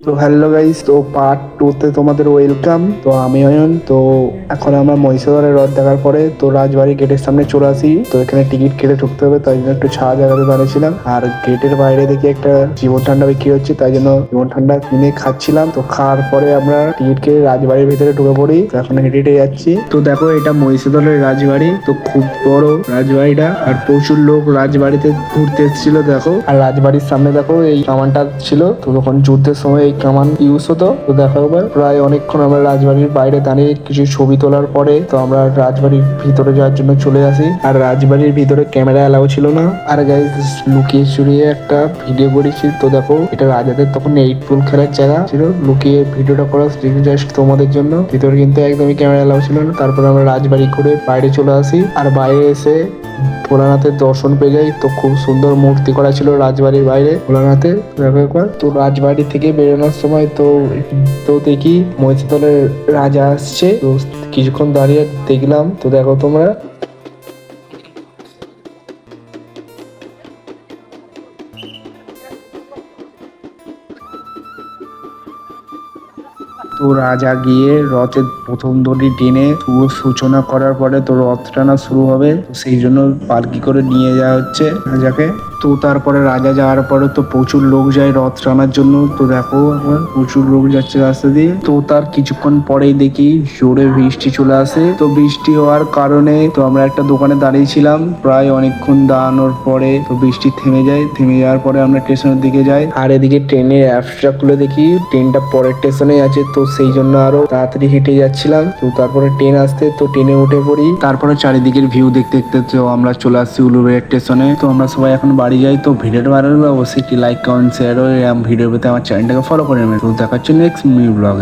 তো hello guys, তো part 2 তে তোমাদের ওয়েলকাম। তো আমি অয়ন। তো এখন আমরা মহিষাদলের হ্রদ দেখার পরে তো রাজবাড়ি গেটের সামনে চলে আসি। তো এখানে টিকিট কেটে ঢুকতে হবে, তাই জন্য একটু ছাড়া জায়গাতে দাঁড়িয়েছিলাম। আর গেটের বাইরে দেখি একটা জীবন ঠান্ডা বিক্রি হচ্ছে, তাই জন্য জীবন ঠান্ডা কিনে খাচ্ছিলাম। তো খাওয়ার পরে আমরা টিকিট কেটে রাজবাড়ির ভিতরে ঢুকে পড়ি। তো এখন হেঁটে হেঁটে যাচ্ছি। তো দেখো, এটা মহিষাদলের রাজবাড়ি। তো খুব বড় রাজবাড়িটা, আর প্রচুর লোক রাজবাড়িতে ঘুরতে এসেছিল দেখো। আর রাজবাড়ির সামনে দেখো এই কামানটা ছিল, তো তখন যুদ্ধের সময় এই কামান ইউজ হতো। তো দেখো এবার প্রায় অনেকক্ষণ আমরা রাজবাড়ির বাইরে দাঁড়িয়ে কিছু ছবি তোলার পরে তো আমরা রাজবাড়ির ভিতরে যাওয়ার জন্য চলে আসি। আর রাজবাড়ির ভিতরে ক্যামেরা এলাও ছিল না। আর গাইস, লুকিয়ে চুরিয়ে একটা ভিডিও করেছি। তো দেখো, এটা রাজাদের তখন 8 পুল খেলার জায়গা ছিল। লুকিয়ে ভিডিওটা করা জাস্ট তোমাদের জন্য। ভিতরে কিন্তু একদমই ক্যামেরা এলাও ছিল না। তারপর আমরা রাজবাড়ি ঘুরে বাইরে চলে আসি। আর বাইরে এসে ভোলানাথের দর্শন পেয়ে যাই। তো খুব সুন্দর মূর্তি করা ছিল রাজবাড়ির বাইরে ভোলানাথের। দেখো একবার। তো রাজবাড়ি থেকে বেরোনোর সময় তো তো দেখি মহিষাদলের রাজা আসছে। তো কিছুক্ষণ দাঁড়িয়ে দেখলাম। তো দেখো তোমরা, তো রাজা গিয়ে রথের প্রথম দড়ি টেনে শুভ সূচনা করার পরে তো রথ টানা শুরু হবে। তো সেই জন্য পালকি করে নিয়ে যাওয়া হচ্ছে রাজাকে। তো তারপরে রাজা যাওয়ার পরে তো প্রচুর লোক যায় রথ টানার জন্য। তো দেখো এখন প্রচুর লোক যাচ্ছে রাস্তা দিয়ে। তো তার কিছুক্ষণ পরেই দেখি জোরে বৃষ্টি চলে আসে। তো বৃষ্টি হওয়ার কারণে তো আমরা একটা দোকানে দাঁড়িয়েছিলাম প্রায় অনেকক্ষণ দাঁড়ানোর পরে। তো বৃষ্টি থেমে যায়। থেমে যাওয়ার পরে আমরা স্টেশনের দিকে যাই। আর এদিকে ট্রেনের অ্যাপসটা খুলে দেখি ট্রেনটা পরের স্টেশনে আছে। তো সেই জন্য আরো তাড়াতাড়ি হেঁটে যাচ্ছিলাম। তো তারপরে ট্রেন আসতে তো ট্রেনে উঠে পড়ি। তারপরে চারিদিকের ভিউ দেখতে দেখতে তো আমরা চলে আসছি উলুবেড়িয়া স্টেশনে। তো আমরা সবাই এখন বাড়ি যাই। তো ভিডিওটা ভালো লাগলে অবশ্যই একটি লাইক, কমেন্ট, শেয়ার ও ভিডিও পেতে আমার চ্যানেলটাকে ফলো করে নেবেন। তো দেখাচ্ছি নেক্সট নিউ ব্লগে।